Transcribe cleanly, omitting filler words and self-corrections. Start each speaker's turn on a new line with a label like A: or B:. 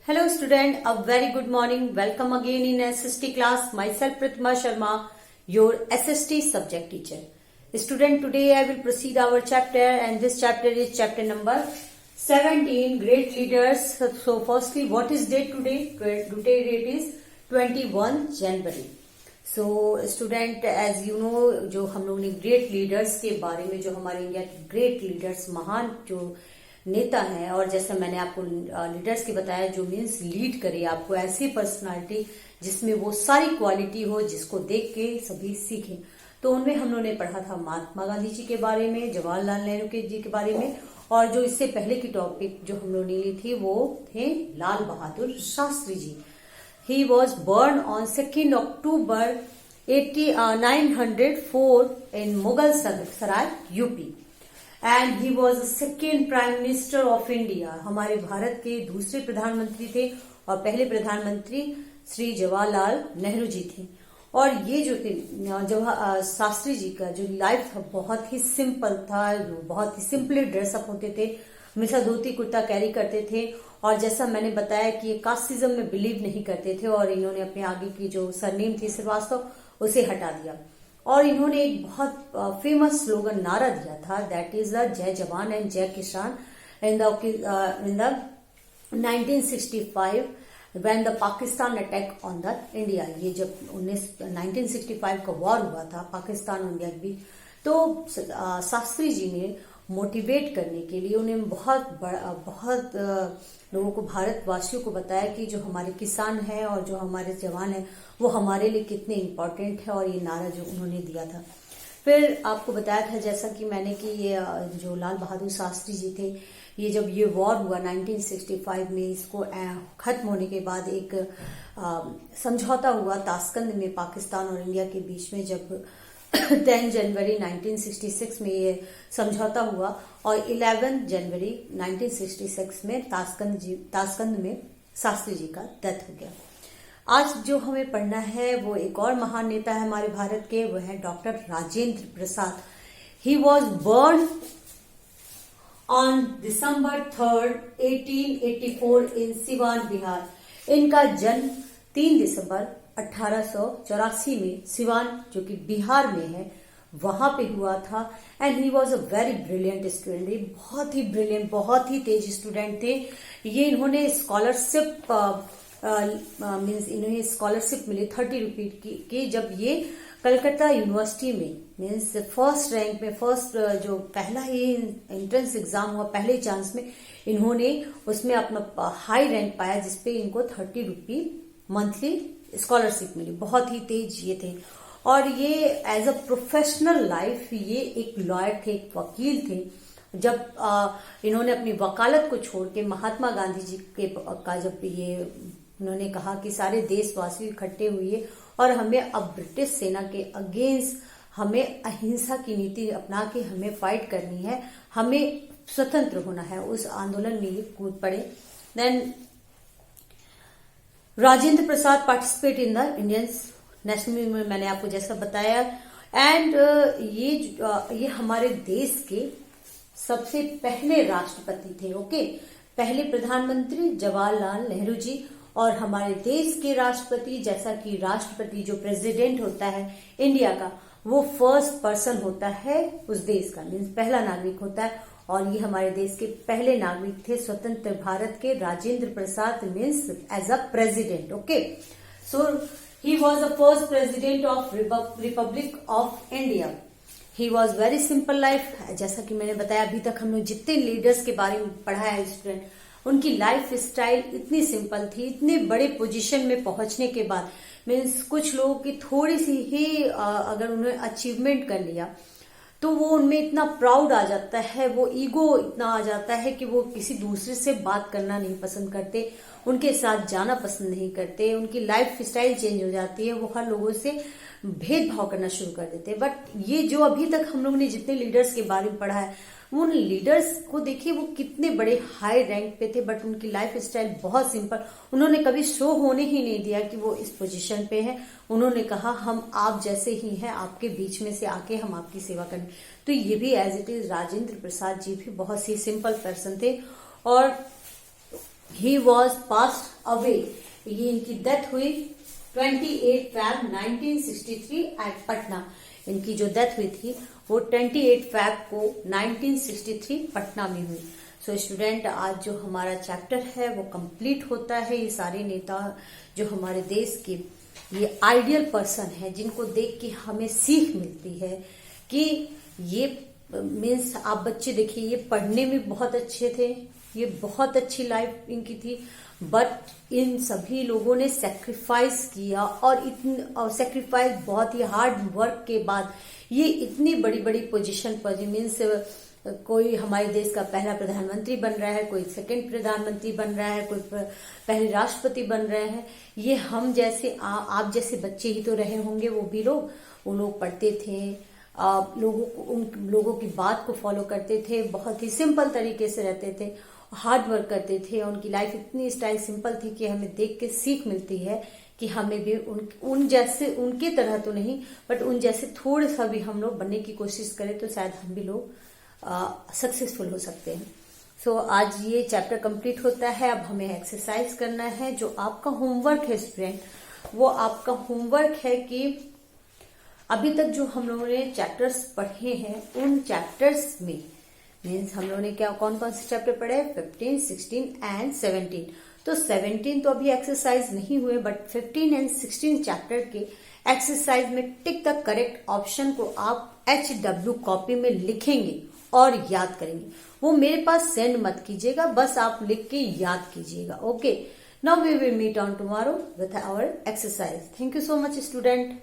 A: Hello student, a very good morning. Welcome again in SST class. Myself Pratima Sharma, your SST subject teacher. Student, today I will proceed our chapter and this chapter is chapter number 17, Great Leaders. So firstly, what is date today? Today date is 21 January. So student, as you know, जो हम लोग ने great leaders के बारे में, जो हमारे India के ग्रेट लीडर्स, महान जो नेता हैं, और जैसे मैंने आपको लीडर्स की बताया जो मीन्स लीड करे, आपको ऐसी पर्सनालिटी जिसमें वो सारी क्वालिटी हो जिसको देख के सभी सीखें। तो उनमें हम लोगों ने पढ़ा था महात्मा गांधी जी के बारे में, जवाहरलाल नेहरू के जी के बारे में, और जो इससे पहले की टॉपिक जो हम लोगों ने ली थी वो थे Lal Bahadur Shastri ji. He was born on 2nd October 904 in Mughal Sarai, UP. And he was the second Prime Minister of India. हमारे भारत के दूसरे प्रधानमंत्री थे और पहले प्रधानमंत्री श्री जवाहरलाल नेहरू जी थे। और ये जो थे शास्त्री जी का जो लाइफ था बहुत ही सिंपल था, बहुत ही सिंपली ड्रेसअप होते थे, हमेशा धोती कुर्ता कैरी करते थे, और जैसा मैंने बताया कि ये कास्टिज्म में बिलीव नहीं करते थे, और इन्होंने अपने आगे की जो सरनेम थी श्रीवास्तव उसे हटा दिया, और इन्होंने एक बहुत फेमस स्लोगन नारा दिया था, दैट इज द जय जवान एंड जय किसान in the 1965 when the Pakistan attack on the India. ये जब 1965 का वॉर हुआ था पाकिस्तान और इंडिया के बीच, तो शास्त्री जी ने मोटिवेट करने के लिए उन्हें बहुत लोगों को, भारतवासियों को बताया कि जो हमारे किसान हैं और जो हमारे जवान हैं वो हमारे लिए कितने इम्पोर्टेंट है, और ये नारा जो उन्होंने दिया था। फिर आपको बताया था जैसा कि मैंने कि ये जो लाल बहादुर शास्त्री जी थे, ये जब ये वॉर हुआ 1965 में, इसको खत्म होने के बाद एक समझौता हुआ ताशकंद में पाकिस्तान और इंडिया के बीच में, जब 10 जनवरी 1966 में ये समझौता हुआ, और 11 जनवरी 1966 में ताशकंद में शास्त्री जी का डेथ हो गया। आज जो हमें पढ़ना है वो एक और महान नेता है हमारे भारत के, वो है doctor Rajendra Prasad. He was born on December 3, 1884 इन सिवान, बिहार। इनका जन्म 3 दिसंबर 1884 में सिवान, जो कि बिहार में है, वहां पे हुआ था। And he was a very brilliant student. ये बहुत ही ब्रिलियंट, बहुत ही तेज स्टूडेंट थे। ये इन्होंने स्कॉलरशिप मीन्स इन्हें स्कॉलरशिप मिली 30 रुपीज की जब ये कलकत्ता यूनिवर्सिटी में मीन्स फर्स्ट रैंक में, फर्स्ट जो पहला ये एंट्रेंस एग्जाम हुआ पहले चांस में, इन्होंने उसमें अपना हाई रैंक पाया, जिसपे इनको 30 रुपी मंथली स्कॉलरशिप मिली। बहुत ही तेज ये थे, और ये एज अ प्रोफेशनल लाइफ ये एक लॉयर थे, एक वकील थे। जब इन्होंने अपनी वकालत को छोड़ के महात्मा गांधी जी का जब ये उन्होंने कहा कि सारे देशवासी इकट्ठे हुए और हमें अब ब्रिटिश सेना के अगेंस्ट हमें अहिंसा की नीति अपना के हमें फाइट करनी है, हमें स्वतंत्र होना है, उस आंदोलन में ये कूद पड़े। Then Rajendra Prasad participate in the Indian national movement, मैंने आपको जैसा बताया। एंड ये हमारे देश के सबसे पहले राष्ट्रपति थे। ओके, पहले प्रधानमंत्री जवाहरलाल नेहरू जी, और हमारे देश के राष्ट्रपति, जैसा कि राष्ट्रपति जो प्रेसिडेंट होता है इंडिया का, वो फर्स्ट पर्सन होता है उस देश का, मीन्स पहला नागरिक होता है, और ये हमारे देश के पहले नागरिक थे स्वतंत्र भारत के, Rajendra Prasad means as a president. Okay, so he was the first president of republic of India. He was very simple life. जैसा कि मैंने बताया, अभी तक हम लोग जितने लीडर्स के बारे में पढ़ा है स्टूडेंट, उनकी लाइफ स्टाइल इतनी सिंपल थी। इतने बड़े पोजीशन में पहुंचने के बाद मीन्स कुछ लोगों की थोड़ी सी ही अगर उन्होंने अचीवमेंट कर लिया तो वो उनमें इतना प्राउड आ जाता है, वो ईगो इतना आ जाता है कि वो किसी दूसरे से बात करना नहीं पसंद करते, उनके साथ जाना पसंद नहीं करते, उनकी लाइफ स्टाइल चेंज हो जाती है, वो हर लोगों से भेदभाव करना शुरू कर देते हैं। बट ये जो अभी तक हम लोगों ने जितने लीडर्स के बारे में पढ़ा है, उन लीडर्स को देखिए वो कितने बड़े हाई रैंक पे थे, बट उनकी लाइफ स्टाइल बहुत सिंपल। उन्होंने कभी शो होने ही नहीं दिया कि वो इस पोजीशन पे हैं। उन्होंने कहा हम आप जैसे ही हैं, आपके बीच में से आके हम आपकी सेवा करें। तो ये भी as it is Rajendra Prasad ji भी बहुत ही सिंपल पर्सन थे, और ही वॉज पास्ड अवे, ये इनकी डेथ हुई 28 फैब 1963 एट पटना। इनकी जो डेथ हुई थी वो 28 फैब को 1963 पटना में हुई। सो स्टूडेंट, आज जो हमारा चैप्टर है वो कंप्लीट होता है। ये सारे नेता जो हमारे देश के ये आइडियल पर्सन है, जिनको देख के हमें सीख मिलती है कि ये मीन्स आप बच्चे देखिए, ये पढ़ने में बहुत अच्छे थे, ये बहुत अच्छी लाइफ इनकी थी, बट इन सभी लोगों ने सेक्रीफाइस किया और सेक्रीफाइस बहुत ही हार्ड वर्क के बाद ये इतनी बड़ी बड़ी पोजीशन पर, मीन्स कोई हमारे देश का पहला प्रधानमंत्री बन रहा है, कोई सेकंड प्रधानमंत्री बन रहा है, कोई पहले राष्ट्रपति बन रहे हैं। ये हम जैसे आप जैसे बच्चे ही तो रहे होंगे। वो लोग पढ़ते थे, उन लोगों की बात को फॉलो करते थे, बहुत ही सिंपल तरीके से रहते थे, हार्ड वर्क करते थे। उनकी लाइफ इतनी स्टाइल सिंपल थी कि हमें देख के सीख मिलती है कि हमें भी उन जैसे, उनके तरह तो नहीं बट उन जैसे थोड़ा सा भी हम लोग बनने की कोशिश करें तो शायद हम भी लोग सक्सेसफुल हो सकते हैं। सो आज ये चैप्टर कंप्लीट होता है। अब हमें एक्सरसाइज करना है। जो आपका होमवर्क है स्टूडेंट, वो आपका होमवर्क है कि अभी तक जो हम लोगों ने चैप्टर्स पढ़े हैं, उन चैप्टर्स में मीन्स हम लोगों ने कौन कौन से चैप्टर पढ़े, 15, 16 एंड 17। तो 17 तो अभी एक्सरसाइज नहीं हुए, बट 15 एंड 16 चैप्टर के एक्सरसाइज में टिक द करेक्ट ऑप्शन को आप HW कॉपी में लिखेंगे और याद करेंगे। वो मेरे पास सेंड मत कीजिएगा, बस आप लिख के याद कीजिएगा। Okay, now we will meet on tomorrow with our exercise. Thank you so much student.